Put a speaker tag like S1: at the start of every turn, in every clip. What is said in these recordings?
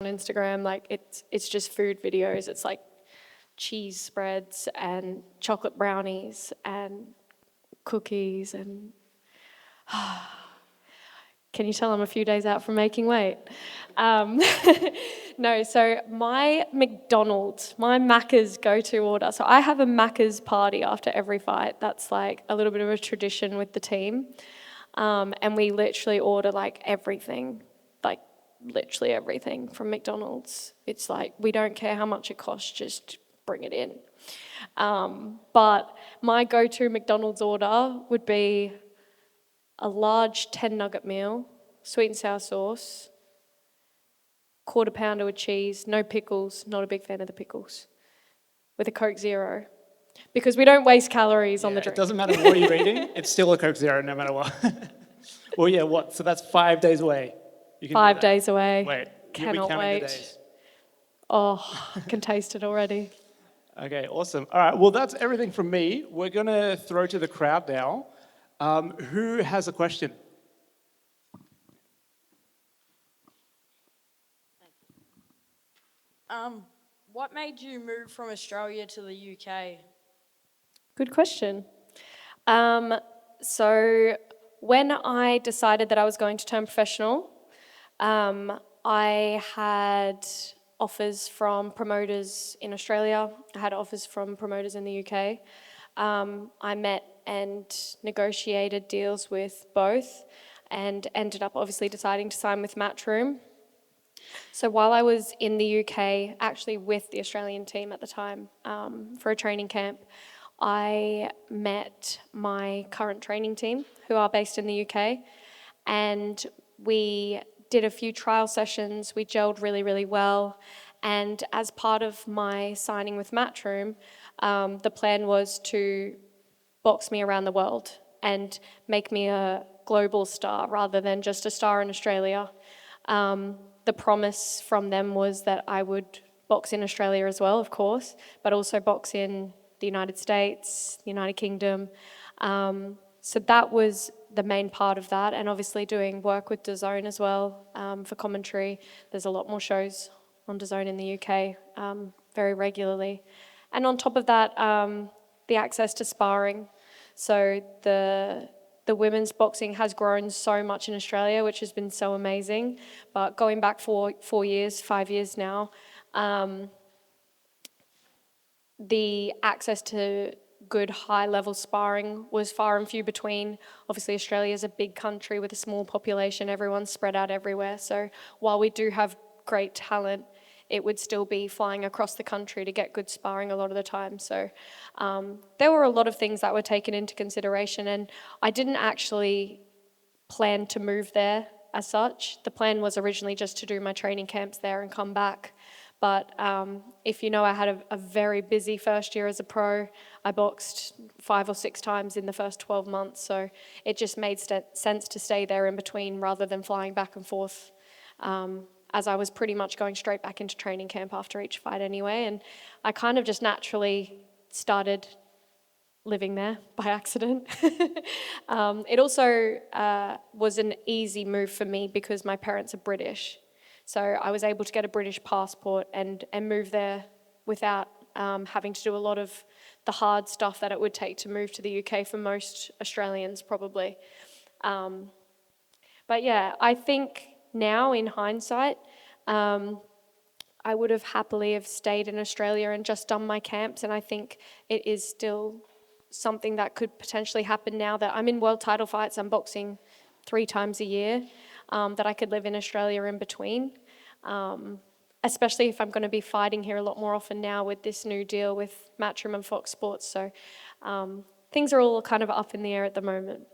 S1: Instagram, like it's just food videos. It's like cheese spreads and chocolate brownies and cookies and can you tell I'm a few days out from making weight? No, so my Macca's go-to order. So I have a Macca's party after every fight. That's like a little bit of a tradition with the team. And we literally order like everything, like literally everything from McDonald's. It's like, we don't care how much it costs, just bring it in. But my go-to McDonald's order would be a large 10-nugget meal, sweet and sour sauce, quarter pounder with cheese, no pickles, not a big fan of the pickles, with a Coke Zero. Because we don't waste calories on the drink.
S2: It doesn't matter what you're eating, it's still a Coke Zero no matter what. Well, yeah, what? So that's 5 days away. You can
S1: 5 days away.
S2: Wait,
S1: Cannot
S2: counting the
S1: wait.
S2: days.
S1: Oh, I can taste it already.
S2: Okay, awesome. All right, well, that's everything from me. We're going to throw to the crowd now. Who has a question?
S3: What made you move from Australia to the UK?
S1: Good question. So when I decided that I was going to turn professional, I had offers from promoters in Australia. I had offers from promoters in the UK. I met and negotiated deals with both and ended up obviously deciding to sign with Matchroom. So while I was in the UK, actually with the Australian team at the time for a training camp, I met my current training team who are based in the UK, and we did a few trial sessions. We gelled really, really well. And as part of my signing with Matchroom, the plan was to box me around the world and make me a global star rather than just a star in Australia. The promise from them was that I would box in Australia as well, of course, but also box in the United States, the United Kingdom. So that was the main part of that, and obviously doing work with DAZN as well for commentary. There's a lot more shows on DAZN in the UK very regularly. And on top of that, the access to sparring. So the women's boxing has grown so much in Australia, which has been so amazing. But going back 5 years now, the access to good high-level sparring was far and few between. Obviously, Australia is a big country with a small population. Everyone's spread out everywhere. So while we do have great talent, it would still be flying across the country to get good sparring a lot of the time. So there were a lot of things that were taken into consideration, and I didn't actually plan to move there as such. The plan was originally just to do my training camps there and come back. But if you know, I had a very busy first year as a pro. I boxed 5 or 6 times in the first 12 months, so it just made sense to stay there in between rather than flying back and forth, as I was pretty much going straight back into training camp after each fight anyway, and I kind of just naturally started living there by accident. It also was an easy move for me because my parents are British. So I was able to get a British passport and move there without having to do a lot of the hard stuff that it would take to move to the UK for most Australians probably. But yeah, I think now in hindsight, I would have happily have stayed in Australia and just done my camps, and I think it is still something that could potentially happen now that I'm in world title fights, I'm boxing 3 times a year, that I could live in Australia in between, especially if I'm going to be fighting here a lot more often now with this new deal with Matchroom and Fox Sports. So things are all kind of up in the air at the moment.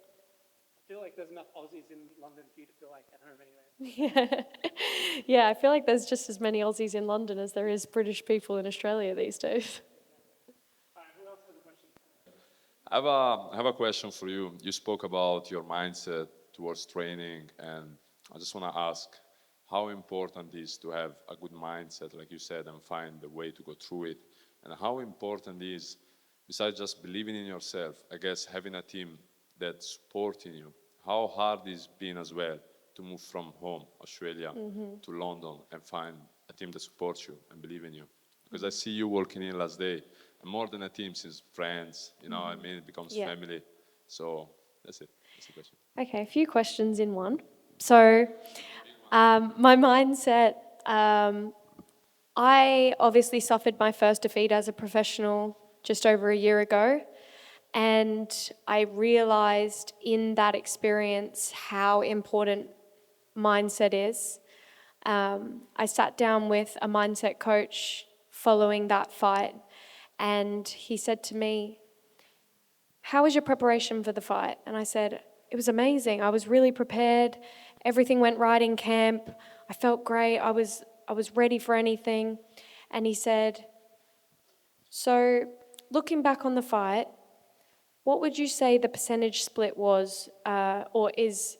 S2: I feel like there's enough Aussies in London for you to feel like at home anyway.
S1: Yeah, I feel like there's just as many Aussies in London as there is British people in Australia these days.
S2: Who else has a question?
S4: I have a question for you. You spoke about your mindset towards training, and I just want to ask how important it is to have a good mindset, like you said, and find the way to go through it, and how important it is, besides just believing in yourself, I guess having a team that's supporting you. How hard it's been as well to move from home, Australia, to London and find a team that supports you and believe in you. Because I see you walking in last day, and more than a team, since friends, you know, I mean, it becomes
S1: Yeah.
S4: family. So that's it. That's the question.
S1: Okay, a few questions in one. So, my mindset, I obviously suffered my first defeat as a professional just over a year ago. And I realized in that experience how important mindset is. I sat down with a mindset coach following that fight, and he said to me, "How was your preparation for the fight?" And I said, "It was amazing. I was really prepared. Everything went right in camp. I felt great. I was ready for anything." And he said, "So, looking back on the fight, what would you say the percentage split was or is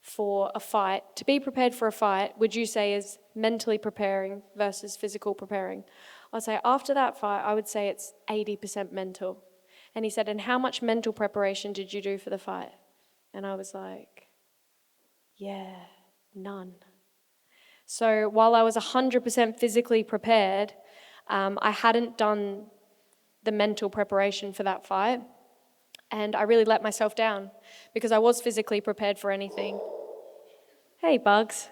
S1: for a fight? To be prepared for a fight, would you say is mentally preparing versus physical preparing?" I'd say after that fight, I would say it's 80% mental. And he said, "And how much mental preparation did you do for the fight?" And I was like, "Yeah, none." So while I was 100% physically prepared, I hadn't done the mental preparation for that fight. And I really let myself down because I was physically prepared for anything. Hey, bugs.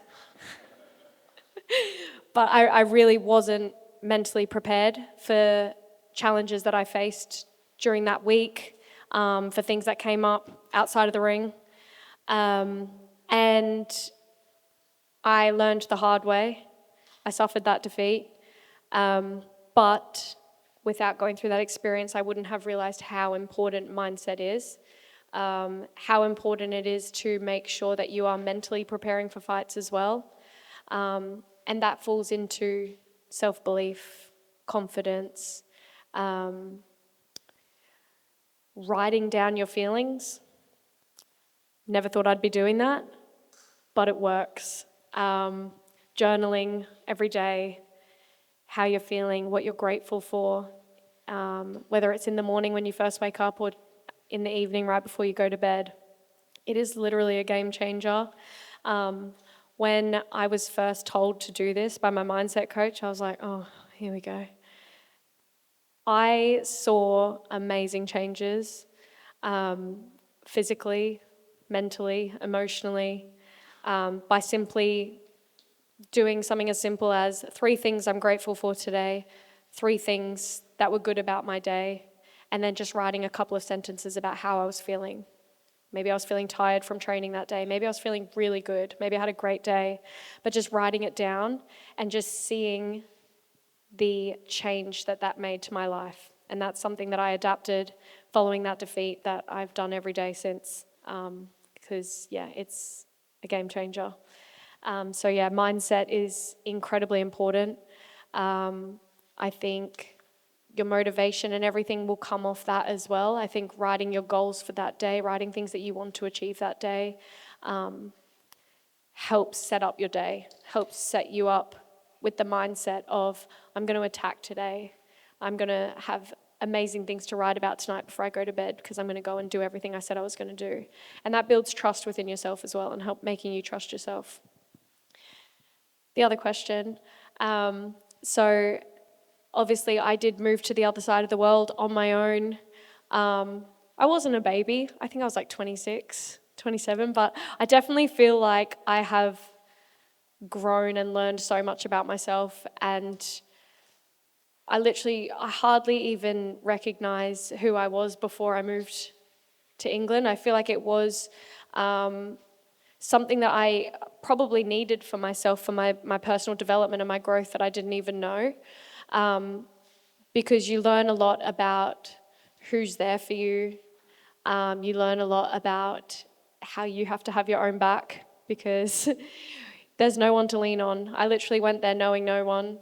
S1: But I really wasn't mentally prepared for challenges that I faced during that week, for things that came up outside of the ring. And I learned the hard way. I suffered that defeat. But without going through that experience, I wouldn't have realized how important mindset is, how important it is to make sure that you are mentally preparing for fights as well. And that falls into self-belief, confidence, writing down your feelings. Never thought I'd be doing that, but it works. Journaling every day, how you're feeling, what you're grateful for, whether it's in the morning when you first wake up or in the evening right before you go to bed. It is literally a game changer. When I was first told to do this by my mindset coach, I was like, oh, here we go. I saw amazing changes, physically, mentally, emotionally, by simply doing something as simple as 3 things I'm grateful for today, 3 things that were good about my day, and then just writing a couple of sentences about how I was feeling. Maybe I was feeling tired from training that day. Maybe I was feeling really good. Maybe I had a great day. But just writing it down and just seeing the change that that made to my life. And that's something that I adapted following that defeat that I've done every day since. Because, yeah, it's a game changer. So, yeah, mindset is incredibly important. I think your motivation and everything will come off that as well. I think writing your goals for that day, writing things that you want to achieve that day, helps set up your day, helps set you up with the mindset of, I'm going to attack today. I'm going to have amazing things to write about tonight before I go to bed because I'm going to go and do everything I said I was going to do. And that builds trust within yourself as well and help making you trust yourself. The other question, so obviously I did move to the other side of the world on my own. I wasn't a baby. I think I was like 26, 27, but I definitely feel like I have grown and learned so much about myself, and I hardly even recognize who I was before I moved to England. I feel like it was something that I probably needed for myself, for my personal development and my growth that I didn't even know. Because you learn a lot about who's there for you. You learn a lot about how you have to have your own back because there's no one to lean on. I literally went there knowing no one.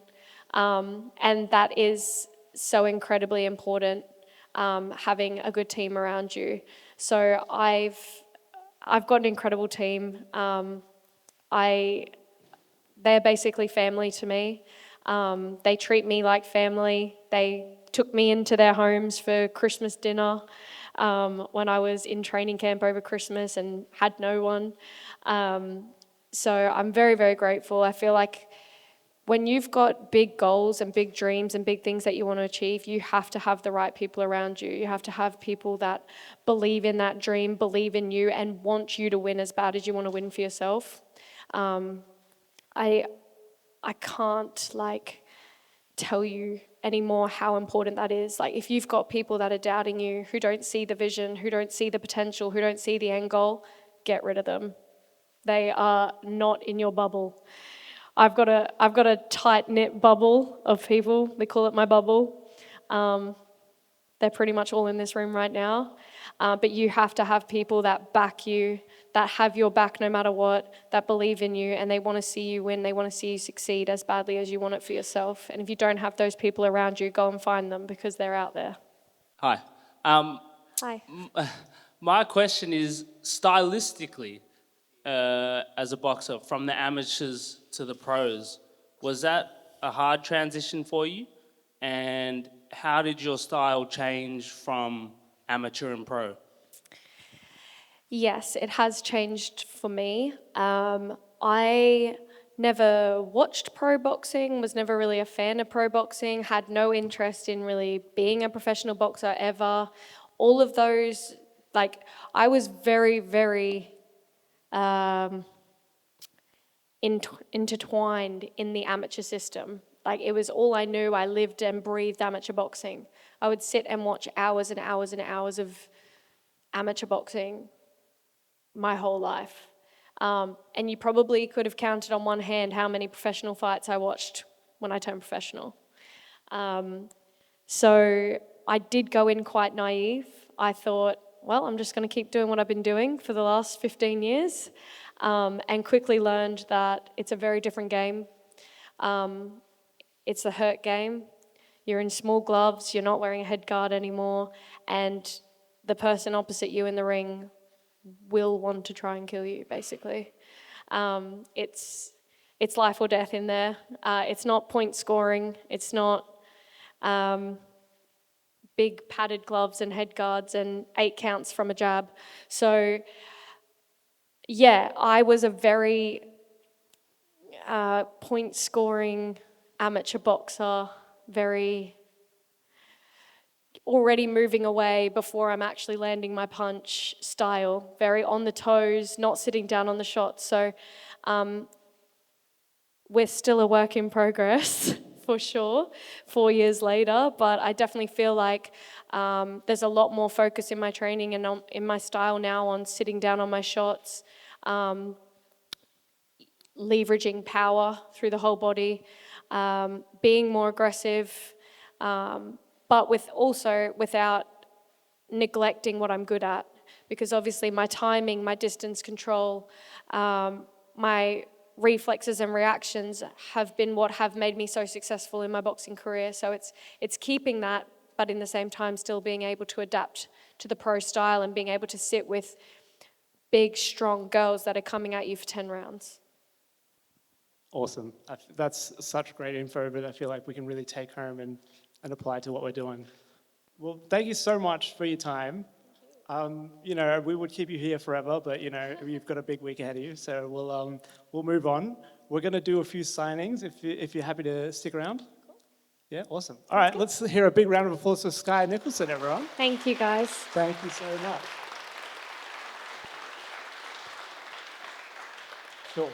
S1: And that is so incredibly important, having a good team around you. So I've got an incredible team. They're basically family to me. They treat me like family. They took me into their homes for Christmas dinner when I was in training camp over Christmas and had no one. So I'm very, very grateful. I feel like when you've got big goals and big dreams and big things that you want to achieve, you have to have the right people around you. You have to have people that believe in that dream, believe in you, and want you to win as bad as you want to win for yourself. I can't tell you anymore how important that is. If you've got people that are doubting you, who don't see the vision, who don't see the potential, who don't see the end goal, get rid of them. They are not in your bubble. I've got a tight-knit bubble of people. They call it my bubble. They're pretty much all in this room right now. But you have to have people that back you, that have your back no matter what, that believe in you, and they want to see you win. They want to see you succeed as badly as you want it for yourself. And if you don't have those people around you, go and find them because they're out there.
S5: Hi.
S1: Hi.
S5: My question is, stylistically, as a boxer, from the amateurs to the pros, was that a hard transition for you? And how did your style change from amateur and pro?
S1: Yes, it has changed for me. I never watched pro boxing, was never really a fan of pro boxing, had no interest in really being a professional boxer ever. All of those, I was very, very intertwined in the amateur system. It was all I knew. I lived and breathed amateur boxing. I would sit and watch hours and hours and hours of amateur boxing my whole life. And you probably could have counted on one hand how many professional fights I watched when I turned professional. So I did go in quite naive. I thought, well, I'm just going to keep doing what I've been doing for the last 15 years, and quickly learned that it's a very different game. It's a hurt game. You're in small gloves, you're not wearing a head guard anymore, and the person opposite you in the ring will want to try and kill you, basically. It's life or death in there. It's not point scoring. It's not big padded gloves and head guards and 8 counts from a jab. So, yeah, I was a very point scoring amateur boxer, very already moving away before I'm actually landing my punch style, very on the toes, not sitting down on the shot. So we're still a work in progress for sure, 4 years later, but I definitely feel like there's a lot more focus in my training and in my style now on sitting down on my shots, leveraging power through the whole body, being more aggressive, but without neglecting what I'm good at. Because obviously my timing, my distance control, my reflexes and reactions have been what have made me so successful in my boxing career. So it's keeping that, but in the same time still being able to adapt to the pro style and being able to sit with big, strong girls that are coming at you for 10 rounds.
S2: Awesome. That's such great info, but I feel like we can really take home and apply to what we're doing. Well, thank you so much for your time. We would keep you here forever, but you've got a big week ahead of you, so we'll move on. We're going to do a few signings if you're happy to stick around. Yeah, awesome. All right, let's hear a big round of applause for Skye Nicolson, everyone.
S1: Thank you, guys.
S2: Thank you so much. Sure.